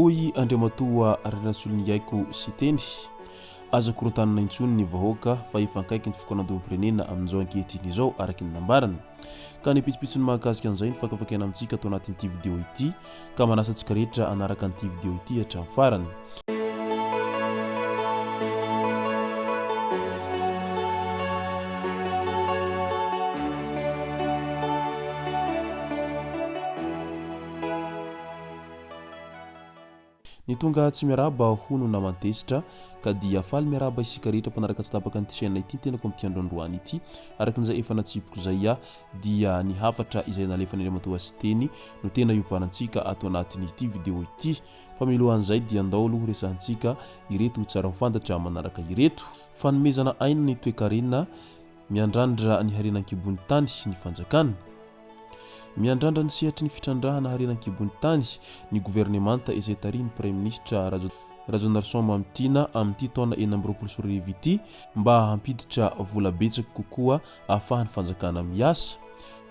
Hoy Andriamatoa Ranasolon'ny Yaiko sy teny aza korontanana intsony ny vahoaka fa ifankaiky ny fikonan-doham-pirenena amin'izao ankehitriny izao araky ny nambarany ka ny pitsopitsony mahakasika an'izay ny fakafakaina amintsika atao anatin'ity vidéo ity ka manasa antsika rehetra anaraka an'ity vidéo ity hatramin'ny farany. Ny tonga tsy miaraba hono na mantesitra ka dia faly miaraba isika rehetra mpanaraka tsy tapaka ny chaîne ity tenako amin'ity androandroany ity arakin'izay efa natsipiko zay dia ny hafatra izay nalefany Andriamatoa sy teny no tena iomparantsika ato anatin'ity vidéo ity fa milohan'izay dia andao aloha resantsika ireto tsara mifantatra manaraka ireto fanomezana aina ny toe-karena miandrandra ny harenan-kibony tany ny fanjakana. Miandrandra ny sehatry ny fitrandrahana harenan-kibony tany ny gouvernemanta izay tariny Prime Ministra Rajaonarison Mamptina amin'ity taona 2024 ity mba hampiditra vola betsaka kokoa ahafahany fanjakana miasa.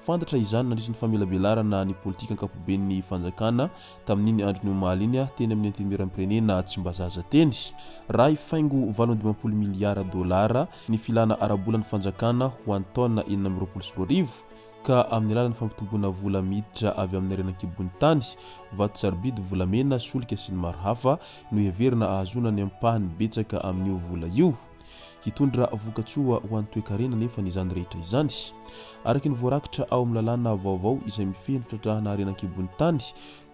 Fantatra izany nandritra ny famelabelarana ny politika ankapoben'ny fanjakana tamin'iny andro ny omaly iny teny amin'ny antenimieram-pirenena tsy mba zaza teny. Raha ifaingo 720 miliara dolara ny filana arabolan'ny fanjakana ho an'ny taona 2024 ka amin'ny alalan'ny fampitomboana vola miditra avy amin'ny harenan-kibony tany vato sarobidy volamena solika sy ny maro hafa no heverina ahazona ny ampahany betsaka amin'io vola io hitondra vokatsoa ho an'ny toe-karena nefa n'izany rehetra izany araky ny voarakitra ao amin'ny lalàna vaovao izay mifehy ny fitrandrahana harenan-kibony tany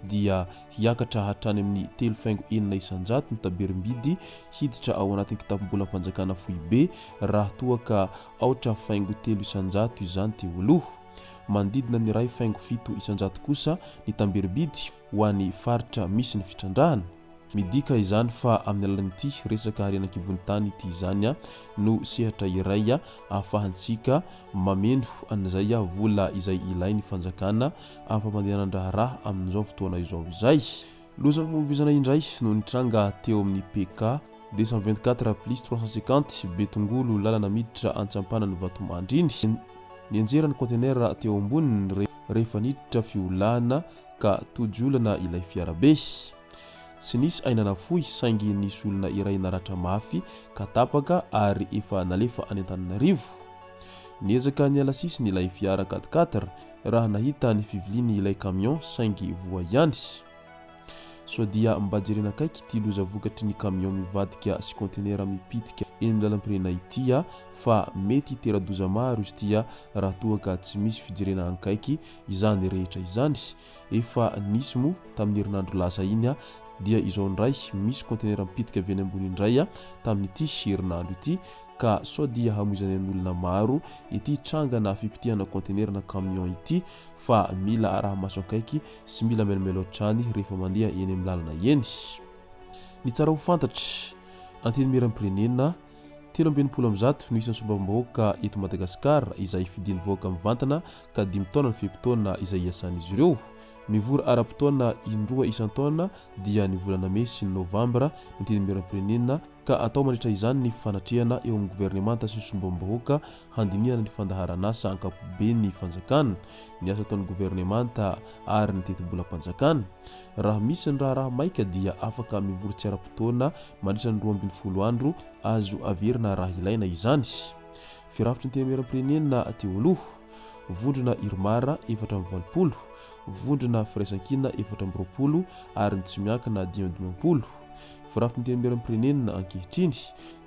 dia hiakatra hatrany amin'ny 3.9 ny taberim-bidy hiditra ao anatin'ny kitapom-bola mpanjakana foibe raha toa ka 8.300 izany teo aloha. Mandidina ny 2.7 kosa ny tamberibidy ho an'ny faritra misy ny fitrandrahana. Midika izany fa amin'ny alalan'ity resaka harenan-kibony tany ity izany no sehatra iray ahafahantsika mameno an'izay vola izay ilain'ny fanjakana ampamandehanandraha raha amin'izao fotoana izao izay. Loza mombizana indray no nitranga teo amin'ny PK 224+350 Betongolo lalana miditra antsampana ny Vatomandriny. Ny anjera ny conteneur teo amboniny rehefa niditra fiolana ka tojolana ilay fiarabe. Tsy nisy ainana fohy saingy nisy olona iray naratra mafy ka tapaka ary efa nalefa any Antananarivo. Niezaka ny alasisy ny ilay fiara 4x4 raha nahita ny fiviliany ilay camion saingy voa ihany. So dia mba jerena kaiky ity loza vokatry ny camion mivadika sy conteneur mipitika eny amin'ny lalam-pirenena ity fa mety teradoza maro izy ity raha toa ka tsy misy fijerena ankaiky izany rehetra izany. Efa nisy mo tamin'ny herinandro lasa iny dia izao ndray misy conteneur mipitika avy eny ambony indray tamin'ity herinandro ity ka so dia hamoizany an'olona maro ity trangana fipitihana conteneur na camion ity fa mila raha maso ankaiky sy mila melamela ohatrany rehefa mandeha eny amin'ny lalana eny. Ny tsara ho fantatra antenimieram-pirenena 320 no isan'ny sombam-bahoaka eto Madagasikara izay fidin'ny vahoaka mivantana ka 5 taona ny fehim-potoana izay iasan'izy ireo. Mivory ara-potoana indroa isan-taona dia ny volana May sy ny Novambra ny antenimieram-pirenena ka atao mandritra izany ny fanatrehana eo amin'ny gouvernemanta sy ny sombam-bahoaka handinihana ny fandaharan'asa ankapoben'ny fanjakana ny asa ataon'ny gouvernemanta ary ny teti-bola mpanjakana. Raha misy ny raha maika dia afaka mivory tsy ara-potoana mandritra ny 12 andro azo averina raha ilaina izany. Firafitry ny antenimieram-pirenena teo aloha vondrona Irmara 420, vondrona Firaisankina 420 ary ny Tsimiakina 520. Firafitry ny antenimieram-pirenena ankehitriny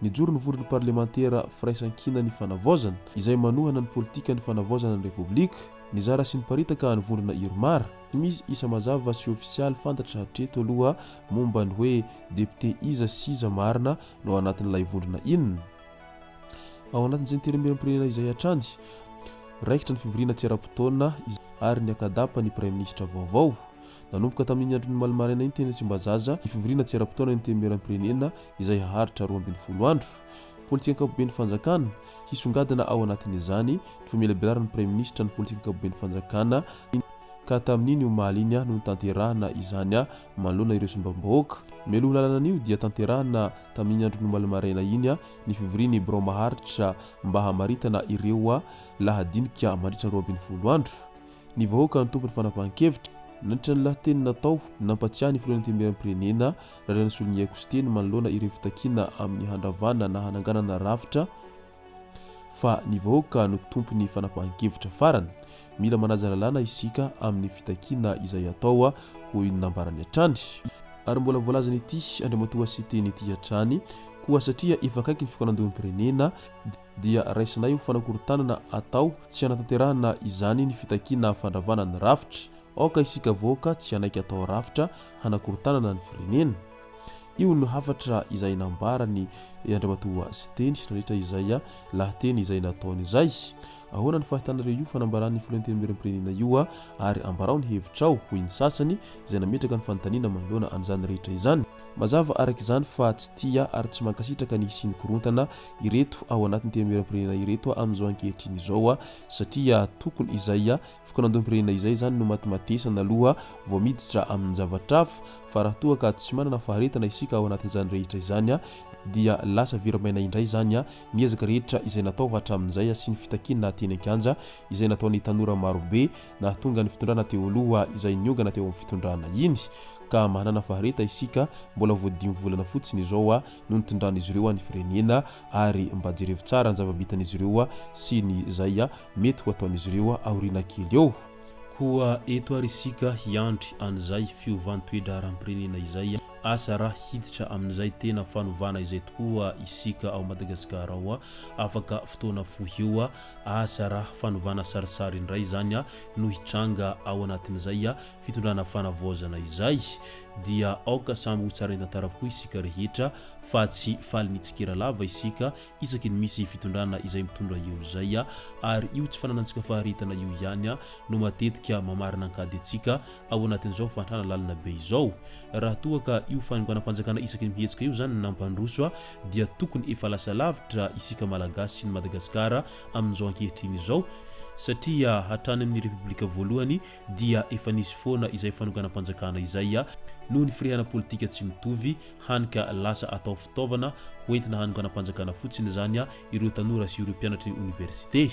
nijoro ny vondrona parlementaire Firaisankina ny fanavaozana izay manohana ny politika ny fanavaozana ny Republika. Nizara sy niparitaka ny vondrona Irmara. Misy isa mazava sy ofisialy fantatra hatreto aloha momba ny hoe député Iza Siza Marina no anatin'ilay vondrona inona. Ao anatin'izay antenimieram-pirenena izay hatrany raikitra ny fivoriana tsy ara-potoana ary ny akadapa ny Prime Ministra vaovao. Nanomboka tamin'ny andro ny Malimaraina iny tena tsy mba zaza ny fivoriana tsy ara-potoana ny antenimieram-pirenena izay haharitra 12 andro. Politika ankapoben'ny fanjakana hisongadina ao anatin'izany ny famelabelarana ny Prime Ministra ny politika ankapoben'ny fanjakana ka tamin'iny omaly iny no tanterahana izany manoloana ireo sombam-bahoaka. Meloha lalanan'io dia tanterahana tamin'ny andro ny Malimaraina iny ny fivoriany Birao maharitra mba hamaritana ireo lahadinika mandritra 12 andro. Ny vahoaka ny tompony fanapahan-kevitra nandritra ny lahateny natao nampatsiahy ny filohan'ny tenimieram-pirenena raha ny solon'ny aiko sy teny manoloana ireo fitakiana amin'ny handravana na hananganana rafitra fa ny vahoaka no tompony fanapahan-kevitra farany. Mila manaja lalàna isika amin'ny fitakiana izay atao hoy nambarany hatrany. Ary mbola voalazana ity andriamatoa sy teny ity hatrany koa satria efa akaiky ny fikanandom-pirenena dia raisinay ho fanakorontanana atao tsy hanatanterahana izany ny fitakiana fandravana ny rafitra. Aoka isika voaka tsy hanaiky atao rafitra hanakorontanana ny firenena. Io no hafatra izay nambarany andriamatoa sy teny nandritra izay lahateny izay nataony izay. Ahoana ny fahitanareo io fanambaran'ny filohan'ny tenimieram-pirenena io ary ambarao ny hevitrao hoy ny sasany izay nametraka ny fanontaniana manoloana an'izany rehetra izany. Mazava araka izany fa tsy tia ary tsy mankasitraka ny siny korontana ireto ao anatin'ny tenimieram-pirenena ireto amin'izao ankehitriny izao satria tokony izay fikanandom-pirenena izay zany no matimatesana aloha vao miditra amin'ny zavatra hafa fa raha toa ka tsy manana faharetana isika ao anatin'izany rehetra izany dia lasa veramaina indray zany ny ezaka rehetra izay natao hatramin'izay sy ny fitakiana teny an-kanja izay nataon'ny tanora marobe na tonga ny fitondrana teo aloha izay niongana teo amin'ny fitondrana iny ka manana fahareta isika mbola voadimy volana fotsiny izao no nitondrana izy ireo ny firenena ary mba jerevo tsara ny zava-bitan'izy ireo sy ny izay mety ho ataon'izy ireo aoriana kely eo. Koa eto ary isika hiandry an'izay fiovantoedra aram-pirenena izay asa raha hiditra amin'izay tena fanovana izay tokoa isika ao Madagasikara ao afaka fotoana fohy asa raha fanovana sarisary indray zany no hitranga ao anatin'izay fitondrana fanavoazana izay dia aoka samby ho tsara tantara avokoa isika rehetra fa tsy faly nitsikira lava isika isaky ny misy fitondrana izay mitondra eo izay ary io tsy fananantsika faharetana io ihany no matetika mamarina ankady antsika ao anatin'izao fantrana lalina be izao. Raha toa ka io fananganam-panjakana isaky ny mihetsika io zany nampandroso dia tokony efa lasa lavitra isika malagasy sy ny Madagasikara amin'izao ankehitriny izao satria hatrany amin'ny republika voalohany dia efa nisy foana izay fananganam-panjakana izay noho ny firehana politika tsy mitovy hanika lasa atao fitaovana hoentina hananganam-panjakana fotsiny zany ireo tanora sy ireo mpianatry ny université.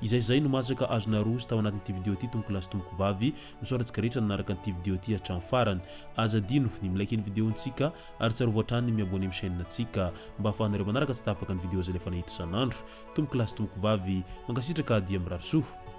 Izay no masaka azona roso tao anatin'ity vidéo ity tomboko lasy tomboko vavy misoratsika rehetra nanaraka an'ity vidéo ity hatramin'ny farany. Azadino ny milaiky ny vidéontsika ary tsara voatrany miabone amin'ny chaîne antsika mba ahafahanareo manaraka tsy tapaka ny vidéo zay lefa nahito isan'andro. Tomboko lasy tomboko vavy mankasitraka dia mirary soa.